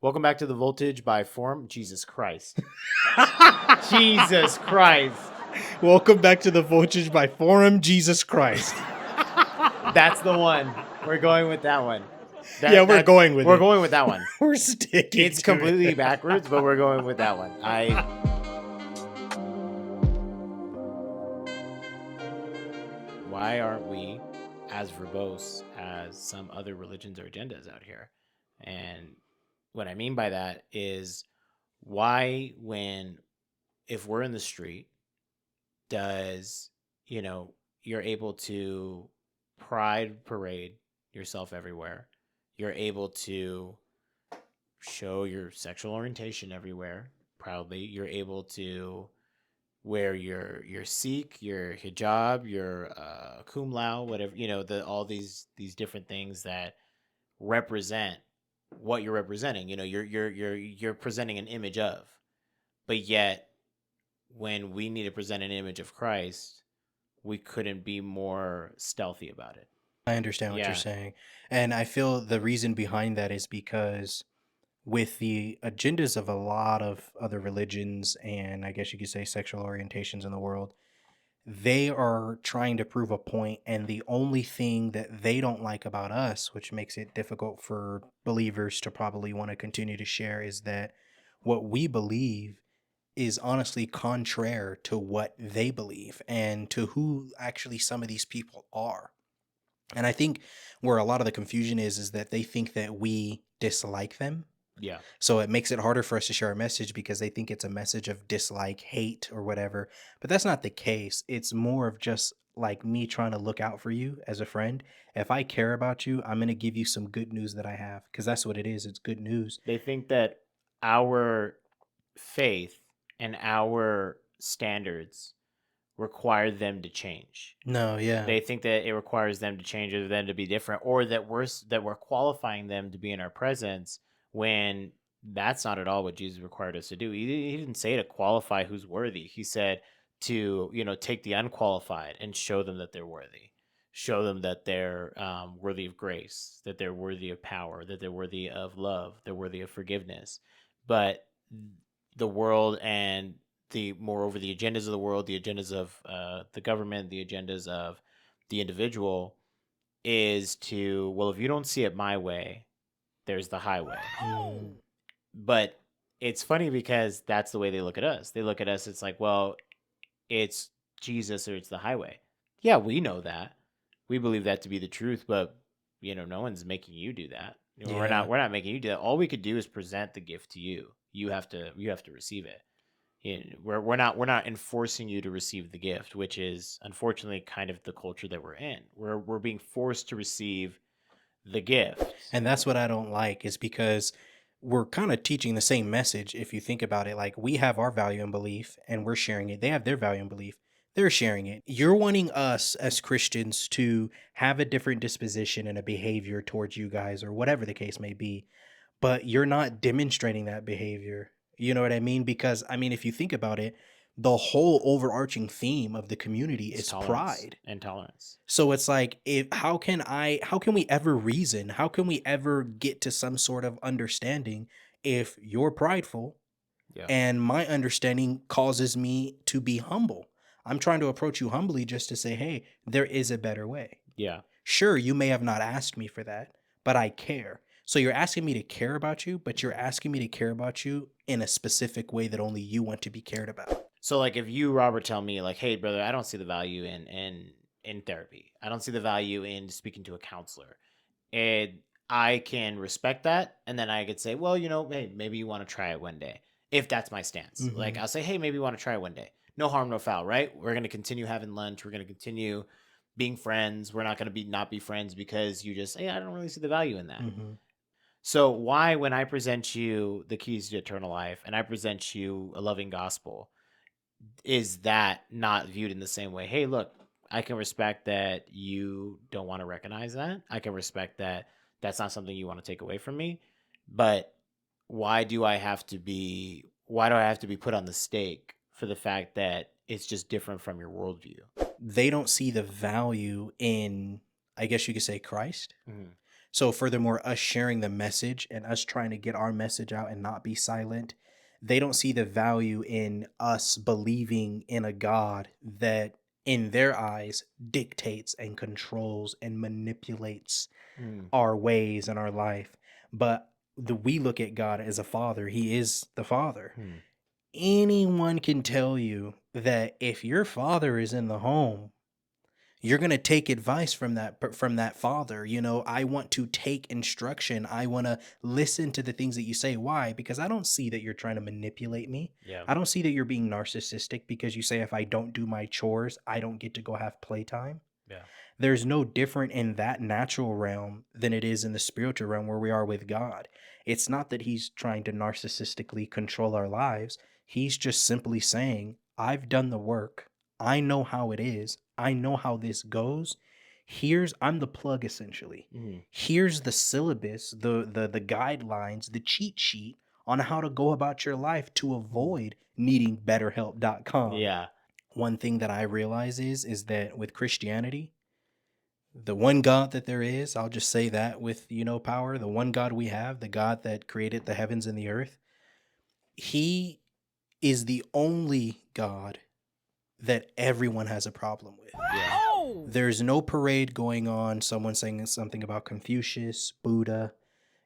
Welcome back to the Voltage by Forum. Jesus Christ. Jesus Christ. Welcome back to the Voltage by Forum. Jesus Christ. That's the one. We're going with that one. We're going with We're it. going with that one. We're sticking. It's to completely it. backwards, but we're going with that one. Why aren't we as verbose as some other religions or agendas out here? And what I mean by that is why, if we're in the street, does, you're able to pride parade yourself everywhere. You're able to show your sexual orientation everywhere proudly. You're able to wear your Sikh, your hijab, your cum laude, whatever, all these different things that represent what you're representing. You're presenting an image of. But yet when we need to present an image of Christ, we couldn't be more stealthy about it. I understand what you're saying. And I feel the reason behind that is because with the agendas of a lot of other religions and I guess you could say sexual orientations in the world, they are trying to prove a point, and the only thing that they don't like about us, which makes it difficult for believers to probably want to continue to share, is that what we believe is honestly contrary to what they believe and to who actually some of these people are. And I think where a lot of the confusion is that they think that we dislike them. Yeah. So it makes it harder for us to share a message because they think it's a message of dislike, hate, or whatever. But that's not the case. It's more of just like me trying to look out for you as a friend. If I care about you, I'm going to give you some good news that I have because that's what it is. It's good news. They think that our faith and our standards require them to change. No, yeah. They think that it requires them to change or them to be different, or that we're qualifying them to be in our presence, when that's not at all what Jesus required us to do. He didn't say to qualify who's worthy. He said to, take the unqualified and show them that they're worthy. Show them that they're worthy of grace, that they're worthy of power, that they're worthy of love, they're worthy of forgiveness. But the world and moreover, the agendas of the world, the agendas of the government, the agendas of the individual is to, well, if you don't see it my way, there's the highway. But it's funny because that's the way they look at us. They look at us, it's like, well, it's Jesus or it's the highway. Yeah, we know that. We believe that to be the truth, but no one's making you do that. We're not making you do that. All we could do is present the gift to you. You have to receive it. We're not enforcing you to receive the gift, which is unfortunately kind of the culture that we're in. We're being forced to receive the gift. And that's what I don't like, is because we're kind of teaching the same message. If you think about it, like we have our value and belief and we're sharing it. They have their value and belief. They're sharing it. You're wanting us as Christians to have a different disposition and a behavior towards you guys or whatever the case may be, but you're not demonstrating that behavior. You know what I mean? Because I mean, if you think about it, the whole overarching theme of the community is pride and tolerance. So it's like, how can we ever reason? How can we ever get to some sort of understanding if you're prideful and my understanding causes me to be humble? I'm trying to approach you humbly just to say, hey, there is a better way. Yeah. Sure, you may have not asked me for that, but I care. So you're asking me to care about you, but you're asking me to care about you in a specific way that only you want to be cared about. So like if you, Robert, tell me like, hey brother, I don't see the value in therapy. I don't see the value in speaking to a counselor. And I can respect that. And then I could say, well, hey, maybe you want to try it one day. If that's my stance. Mhm. Like I'll say, hey, maybe you want to try it one day. No harm, no foul, right? We're going to continue having lunch. We're going to continue being friends. We're not going to not be friends because you just, hey, I don't really see the value in that. Mhm. So why, when I present you the keys to eternal life and I present you a loving gospel, is that not viewed in the same way? Hey, look, I can respect that you don't want to recognize that. I can respect that that's not something you want to take away from me. But why do I have to be put on the stake for the fact that it's just different from your worldview? They don't see the value in, I guess you could say, Christ. Mm-hmm. So, furthermore, us sharing the message and us trying to get our message out and not be silent, they don't see the value in us believing in a God that, in their eyes, dictates and controls and manipulates Mm, our ways and our life. But we look at God as a father, He is the Father. hmm, Anyone can tell you that if your father is in the home, you're going to take advice from that father. I want to take instruction. I want to listen to the things that you say. Why? Because I don't see that you're trying to manipulate me. yeah, I don't see that you're being narcissistic because you say if I don't do my chores, I don't get to go have playtime. yeah. There's no different in that natural realm than it is in the spiritual realm where we are with God. It's not that he's trying to narcissistically control our lives. He's just simply saying, I've done the work. I know how it is. I know how this goes. I'm the plug essentially. Mm, Here's the syllabus, the guidelines, the cheat sheet on how to go about your life to mm, avoid needing betterhelp.com. yeah. One thing that I realize is that with Christianity, the one God that there is, I'll just say that with, power, the one God we have, the God that created the heavens and the earth, he is the only God that everyone has a problem with. Yeah. There's no parade going on, someone saying something about Confucius, Buddha,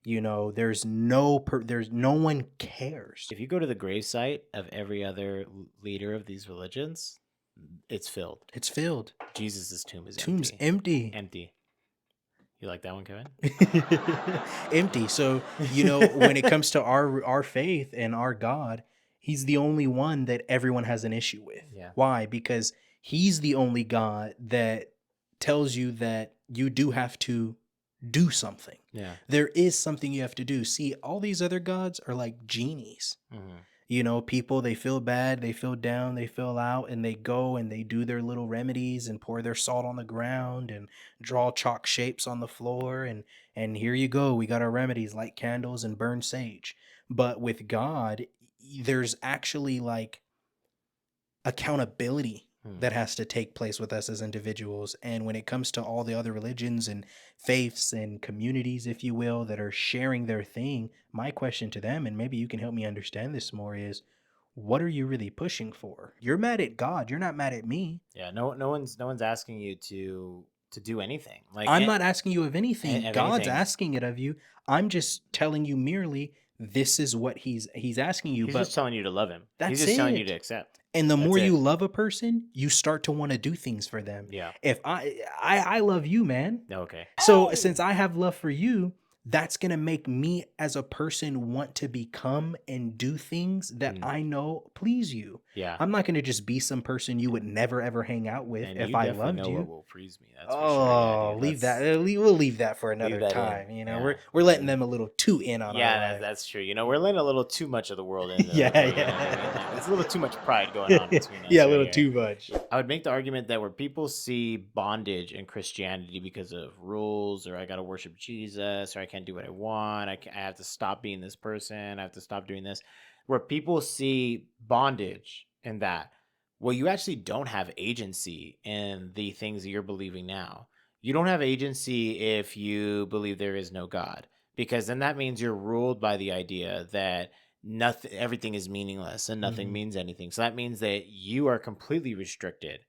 there's no one cares. If you go to the gravesite of every other leader of these religions, it's filled. It's filled. Jesus's tomb is Tomb's empty. empty. Empty. You like that one, Kevin? Empty. So, when it comes to our faith and our God, he's the only one that everyone has an issue with. Yeah. Why? Because he's the only God that tells you that you do have to do something. Yeah. There is something you have to do. See, all these other gods are like genies. Hmm. People, they feel bad, they feel down, they feel out, and they go and they do their little remedies and pour their salt on the ground and draw chalk shapes on the floor. And here you go. We got our remedies, light candles and burn sage. But with God, there's actually like accountability Hmm. that has to take place with us as individuals. And when it comes to all the other religions and faiths and communities, if you will, that are sharing their thing, my question to them, and maybe you can help me understand this more, is what are you really pushing for? You're mad at God. You're not mad at me. Yeah. No one's asking you to do anything. Like I'm not asking you of anything. of God's anything. asking it of you. I'm just telling you merely this is what he's asking you. He's just But telling you to love him. He's that's just telling you to it. accept. And the That's more it. you love a person, you start to want to do things for them. Yeah. If I love you, man. Okay. So since I have love for you, that's going to make me as a person want to become and do things that Hmm. I know please you. Yeah. I'm not going to just be some person you would never ever hang out with And if you I definitely loved know what you. will please me. That's for sure. Yeah, Oh, dude. leave that. Let's We'll leave that for leave another that in. time. Yeah. We're letting them a little too in on our Yeah, life. that's true. We're letting a little too much of the world into Yeah, okay, you know what I mean? yeah. There's a little too much pride going on between Yeah, us a right little here. too much. I would make the argument that where people see bondage in Christianity because of rules, or I got to worship Jesus, or I can't do what I want, I have to stop being this person, I have to stop doing this, where people see bondage in that, well, you actually don't have agency in the things that you're believing now. You don't have agency if you believe there is no God, because then that means you're ruled by the idea that nothing everything is meaningless and nothing Mhm. means anything. So that means that you are completely restricted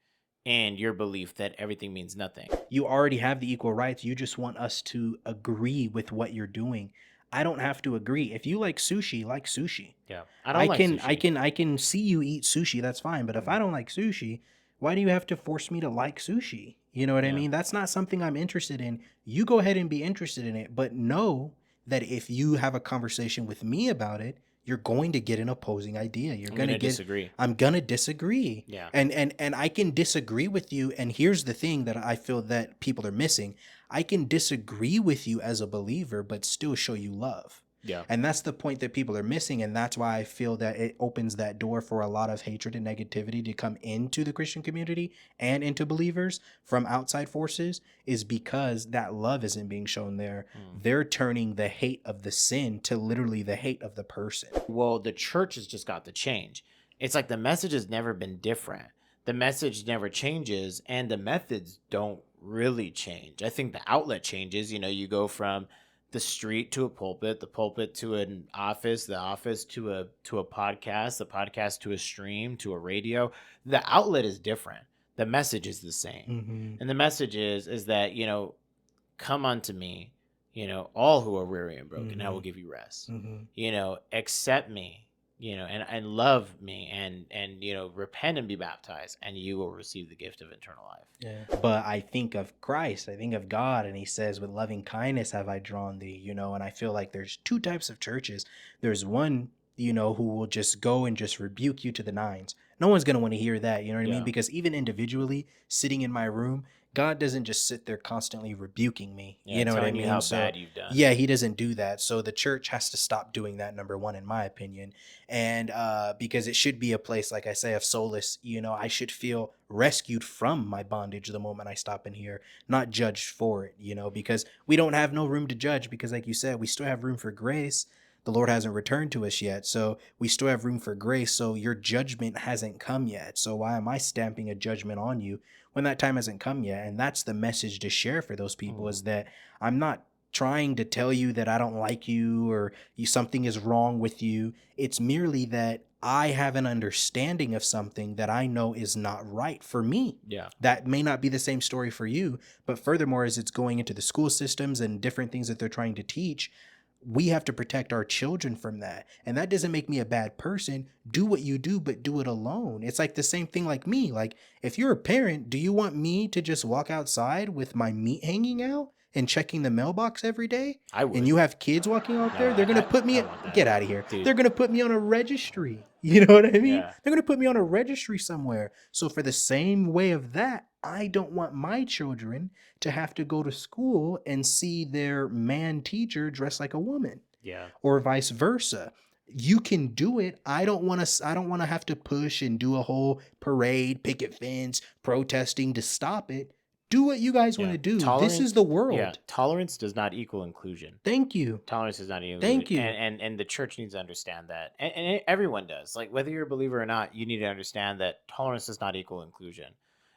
in your belief that everything means nothing. You already have the equal rights. You just want us to agree with what you're doing. I don't have to agree. If you like sushi, like sushi. Yeah. I don't I like can I sushi. can I can see you eat sushi, that's fine. But if Mm, I don't like sushi, why do you have to force me to like sushi? You know what I yeah. mean? That's not something I'm interested in. You go ahead and be interested in it, but know that if you have a conversation with me about it, you're going to get an opposing idea. I'm going to disagree. I'm going to disagree. Yeah. And I can disagree with you, and here's the thing that I feel that people are missing. I can disagree with you as a believer but still show you love. Yeah. And that's the point that people are missing. And that's why I feel that it opens that door for a lot of hatred and negativity to come into the Christian community and into believers from outside forces, is because that love isn't being shown there. Mm. They're turning the hate of the sin to literally the hate of the person. Well, the church has just got to change. It's like the message has never been different. The message never changes, and the methods don't really change. I think the outlet changes. You go from the street to a pulpit, the pulpit to an office, the office to a podcast, the podcast to a stream, to a radio. The outlet is different. The message is the same. Mhm. And the message is that, come unto me, all who are weary and broken, I will Mhm. give you rest. Mhm. Accept me, and love me, and repent and be baptized, and you will receive the gift of eternal life. Yeah. But I think of Christ, I think of God, and he says, with loving kindness have I drawn thee, and I feel like there's two types of churches. There's one, who will just go and just rebuke you to the nines. No one's going to want to hear that, you know what I mean? Yeah. Because even individually, sitting in my room, God doesn't just sit there constantly rebuking me. Yeah, You know what I telling you how mean? So, bad you've done. yeah, he doesn't do that. So the church has to stop doing that, number one, in my opinion. And because it should be a place, like I say, of solace. I should feel rescued from my bondage the moment I stop in here, not judged for it, because we don't have no room to judge, because like you said, we still have room for grace. The Lord hasn't returned to us yet, so we still have room for grace. So your judgment hasn't come yet, so why am I stamping a judgment on you when that time hasn't come yet? And that's the message to share for those people, Mhm. is that I'm not trying to tell you that I don't like you, or something is wrong with you. It's merely that I have an understanding of something that I know is not right for me. Yeah. That may not be the same story for you, but furthermore, as it's going into the school systems and different things that they're trying to teach, we have to protect our children from that. And that doesn't make me a bad person. Do what you do, but do it alone. It's like the same thing like me. Like, if you're a parent, do you want me to just walk outside with my meat hanging out and checking the mailbox every day? I And would. you have kids walking out No, there, they're gonna put I me want that. get out of here. Dude. They're gonna put me on a registry. You know what I mean? Yeah. They're gonna put me on a registry somewhere. So for the same way of that, I don't want my children to have to go to school and see their man teacher dressed like a woman, Yeah. or vice versa. You can do it. I don't want to have to push and do a whole parade, picket fence, protesting to stop it. Do what you guys want Yeah. to do. This is Tolerance. the Yeah. world. Tolerance does not equal inclusion. Thank you. Tolerance is not equal, Thank you. and the church needs to understand that, and everyone does. Like, whether you're a believer or not, you need to understand that tolerance does not equal inclusion.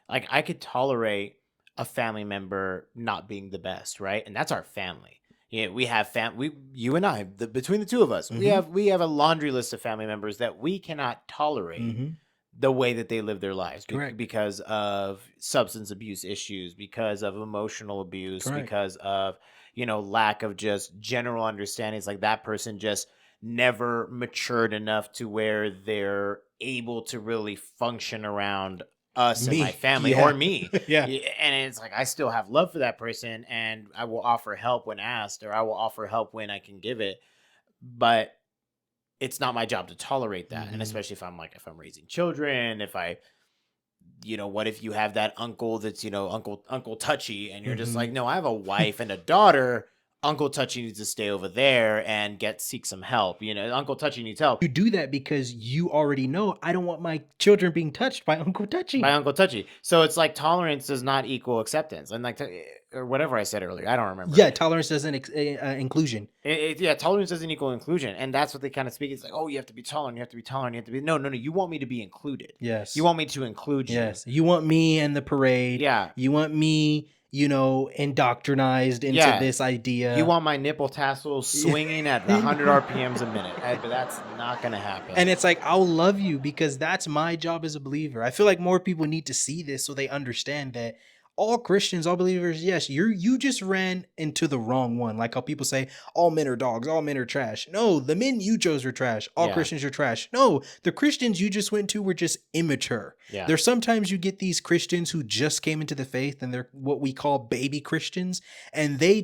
Like, I could tolerate a family member not being the best, right? And that's our family. Yeah, we have you and I, between the two of us, we Mhm. have we have a laundry list of family members that we cannot tolerate Mhm. the way that they live their lives, Correct. because of substance abuse issues, because of emotional abuse, Correct. because of lack of just general understandings. Like, that person just never matured enough to where they're able to really function around us and my Me. family, or Yeah. me. Yeah. And it's like, I still have love for that person, and I will offer help when asked, or I will offer help when I can give it. But it's not my job to tolerate that. And Mhm. especially if I'm raising children, if I, what if you have that uncle that's, Uncle Touchy, and you're just like, Mhm. no, I have a wife and a daughter. Uncle Touchy needs to stay over there and seek some help. Uncle Touchy needs help. You do that because you already know I don't want my children being touched by Uncle By Touchy. Uncle Touchy. So it's like, tolerance does not equal acceptance. And like, or whatever I said earlier, I don't remember. Yeah, tolerance doesn't inclusion. Yeah, tolerance doesn't equal inclusion, and that's what they kind of speak. It's like, oh, you have to be tolerant, you have to be tolerant, you have to be. No, no, no. You want me to be included. You Yes. want me to include you. Yes. You want me in the parade. Yeah, You want me, indoctrinized into yeah. this You idea. want my nipple tassels swinging at 100 RPMs a minute, but that's not gonna happen. And it's like, I'll love you because that's my job as a believer. I feel like more people need to see this so they understand that all Christians, all believers, yes, you just ran into the wrong one. Like how people say all men are dogs, all men are trash. No, the men you chose are trash. All Yeah, Christians are trash. No, the Christians you just went to were just immature. yeah, There's sometimes you get these Christians who just came into the faith and they're what we call baby Christians, and they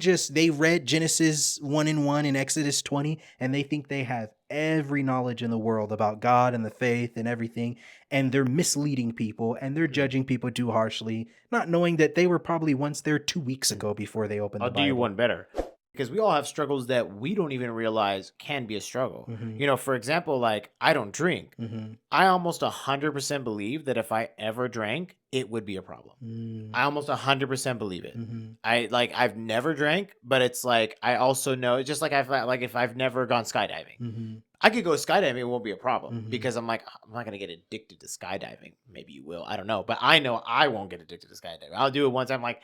read Genesis 1 and 1 and Exodus 20, and they think they have every knowledge in the world about God and the faith and everything, and they're misleading people and they're mm, judging people too harshly, not knowing that they were probably once there 2 weeks mm. ago before they opened I'll the do you Bible. one better, because we all have struggles that we don't even realize can be a struggle. Hmm. For example, like, I don't drink. Hmm. I almost 100% believe that if I ever drank, it would be a problem. Mm. I almost 100% believe it. Hmm. I've never drank, but it's like, I also know, it's just like, if I've never gone skydiving. Hmm. I could go skydiving, it won't be a problem, Hmm. because I'm like, I'm not gonna get addicted to skydiving. Maybe you will, I don't know, but I know I won't get addicted to skydiving. I'll do it once. I'm like,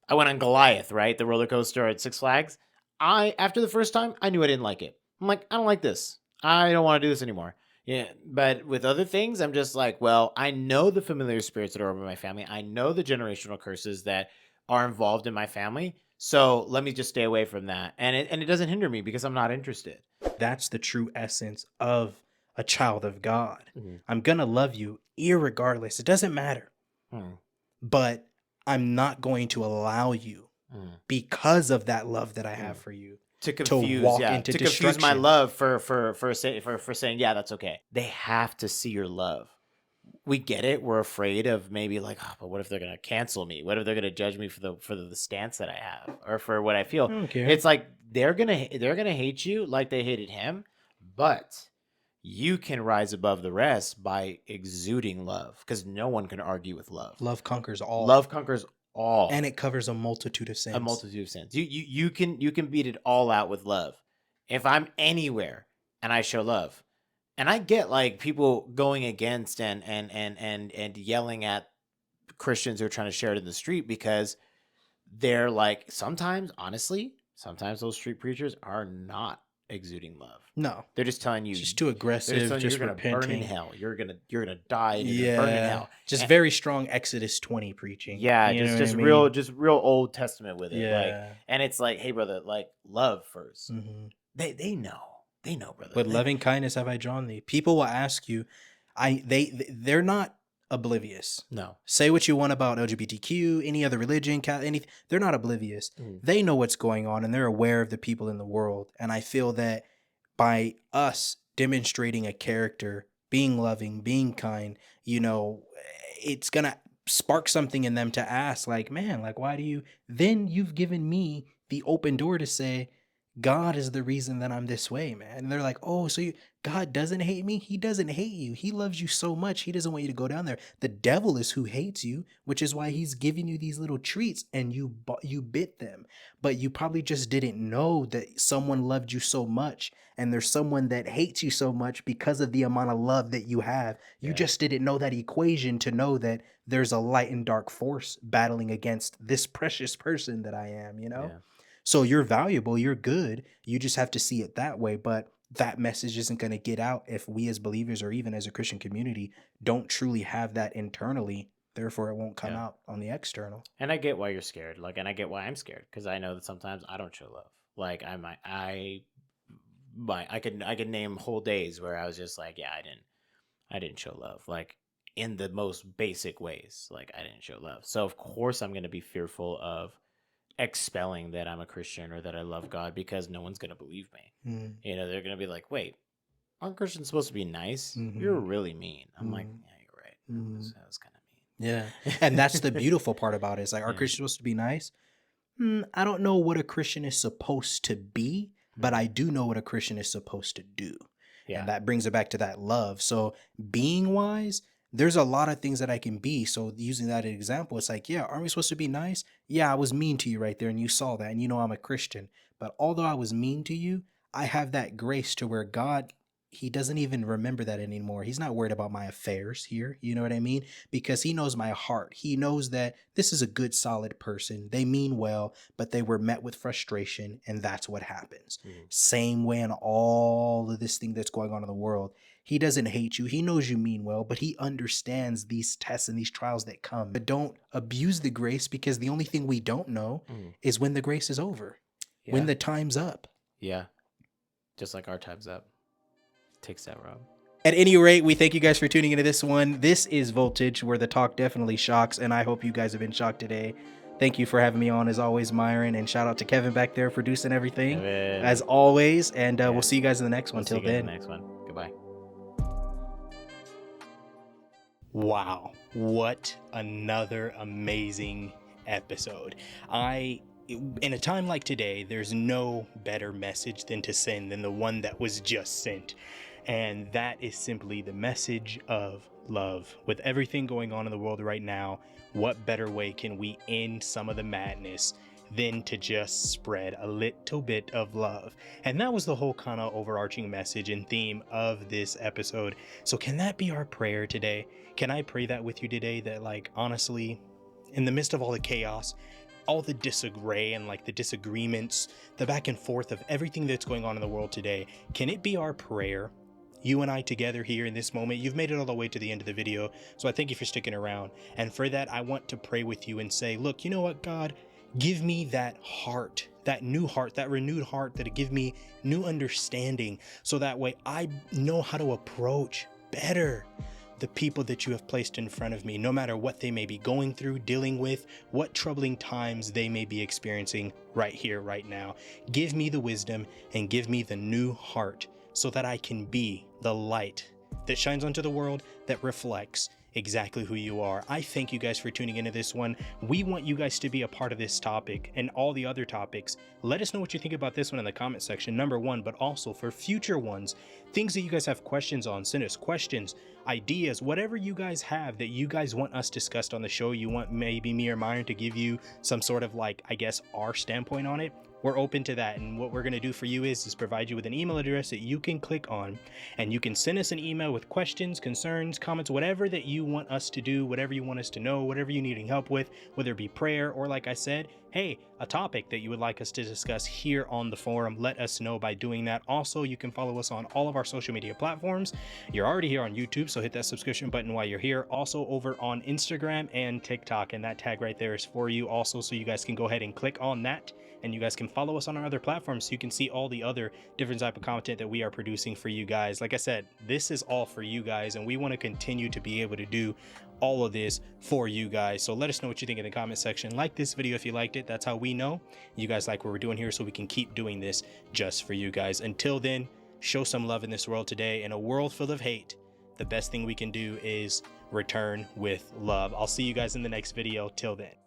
I went on Goliath, right? The roller coaster at Six Flags. After the first time, I knew I didn't like it. I'm like, I don't like this. I don't want to do this anymore. Yeah, but with other things, I'm just like, well, I know the familiar spirits that are over my family. I know the generational curses that are involved in my family. So let me just stay away from that. And it doesn't hinder me because I'm not interested. That's the true essence of a child of God. Mhm. I'm going to love you irregardless. It doesn't matter. Mm, But I'm not going to allow you, mm, because of that love that I have mm. for you, To to confuse, walk yeah, into to confuse my destruction. love for saying, yeah, that's okay. They have to see your love. We get it. We're afraid of maybe like, oh, but what if they're gonna cancel me? What if they're gonna judge me for the stance that I have or for what I I feel? don't care. It's like they're gonna hate you like they hated him, but you can rise above the rest by exuding love because no one can argue with love. Love conquers all, Love conquers all. and it covers a multitude of A sins. multitude of sins. You can beat it all out with love. If I'm anywhere and I show love, and I get like people going against and yelling at Christians who are trying to share it in the street because they're like sometimes, honestly, sometimes those street preachers are not exuding love. No, They're just telling it's you just too they're just aggressive, telling you just you're gonna burn in repenting. hell. You're gonna die and you're gonna burn in Yeah, hell. just And, very strong Exodus 20 preaching. yeah, You know just what I just real mean? just real Old Testament with it. Like, Yeah. and it's like, hey brother, like love first. Hmm. They know. They know, brother. With loving kindness have I drawn thee. People will ask you, they're not oblivious. No. Say what you want about LGBTQ, any other religion, anything. They're not oblivious. Mm, They know what's going on and they're aware of the people in the world. And I feel that by us demonstrating a character, being loving, being kind, it's gonna spark something in them to ask, like, man, like, why do you? Then you've given me the open door to say, God is the reason that I'm this way, man. And they're like, oh, so God doesn't hate me? He doesn't hate you. He loves you so much. He doesn't want you to go down there. The devil is who hates you, which is why he's giving you these little treats and you bit them. But you probably just didn't know that someone loved you so much and there's someone that hates you so much because of the amount of love that you have. You yeah. just didn't know that equation to know that there's a light and dark force battling against this precious person that I am. Yeah. So you're valuable, you're good. You just have to see it that way. But that message isn't going to get out if we as believers or even as a Christian community don't truly have that internally. Therefore, it won't come Yeah. out on the external. And I get why you're scared. Like, and I get why I'm scared because I know that sometimes I don't show love. Like, I could name whole days where I was just like, yeah, I didn't show love. Like in the most basic ways, like I didn't show love. So of course I'm gonna be fearful of expelling that I'm a Christian or that I love God because no one's gonna believe me. Mm, They're gonna be like, wait, aren't Christians supposed to be nice? You're mhm, really mean. I'm like, mm, yeah, you're right. mm. That was kind of Yeah. And that's the mean. beautiful part about it. It's like, are Yeah. Christians supposed to be nice? I don't know what a Christian is supposed to be, but Mhm. I do know what a Christian is supposed to do. And Yeah. that brings it back to that love. So, being wise, there's a lot of things that I can be. So, using that example, it's like, yeah, aren't we supposed to be nice? Yeah, I was mean to you right there, and you saw that, and you know I'm a Christian. But although I was mean to you, I have that grace to where God, He doesn't even remember that anymore. He's not worried about my affairs here. You know what I mean? Because He knows my heart. He knows that this is a good, solid person. They mean well, but they were met with frustration, and that's what happens. Mhm. Same way in all of this thing that's going on in the world. He doesn't hate you. He knows you mean well, but he understands these tests and these trials that come. But don't abuse the grace because the only thing we don't know Mhm. is when the grace is over, when Yeah. the time's up. Yeah. Just like our time's up. Takes that, Rob. At any rate, we thank you guys for tuning into this one. This is Voltage, where the talk definitely shocks, and I hope you guys have been shocked today. Thank you for having me on, as always, Myron, and shout out to Kevin back there producing everything, Kevin. as always. And Yeah. we'll see you guys in the next one. We'll see Till you guys in then. the next one. Goodbye. Wow, what another amazing episode. In a time like today, there's no better message than to send than the one that was just sent. And that is simply the message of love. With everything going on in the world right now, what better way can we end some of the madness than to just spread a little bit of love? And that was the whole kind of overarching message and theme of this episode. So can that be our prayer today? Can I pray that with you today, that, like, honestly, in the midst of all the chaos, all the disarray and like the disagreements, the back and forth of everything that's going on in the world today, can it be our prayer, you and I together here in this moment? You've made it all the way to the end of the video, so I thank you for sticking around. And for that, I want to pray with you and say, look, you know what, God, give me that heart, that new heart, that renewed heart, that'll give me new understanding, so that way I know how to approach better the people that you have placed in front of me, no matter what they may be going through, dealing with, what troubling times they may be experiencing right here, right now. Give me the wisdom and give me the new heart so that I can be the light that shines onto the world, that reflects exactly who you are. I thank you guys for tuning into this one. We want you guys to be a part of this topic and all the other topics. Let us know what you think about this one in the comment section, number one, but also for future ones, things that you guys have questions on. Send us questions, ideas, whatever you guys have that you guys want us discussed on the show. You want maybe me or Myron to give you some sort of like, I guess, our standpoint on it. We're open to that, and what we're going to do for you is provide you with an email address that you can click on, and you can send us an email with questions, concerns, comments, whatever that you want us to do, whatever you want us to know, whatever you needing help with, whether it be prayer or, like I said, hey, a topic that you would like us to discuss here on the forum. Let us know by doing that. Also, you can follow us on all of our social media platforms. You're already here on YouTube, so hit that subscription button while you're here. Also over on Instagram and TikTok, and that tag right there is for you also, so you guys can go ahead and click on that, and you guys can follow us on our other platforms so you can see all the other different type of content that we are producing for you guys. Like I said, this is all for you guys, and we want to continue to be able to do all of this for you guys. So let us know what you think in the comment section. Like this video if you liked it. That's how we know you guys like what we're doing here, so we can keep doing this just for you guys. Until then, show some love in this world today. In a world full of hate, the best thing we can do is return with love. I'll see you guys in the next video. Till then.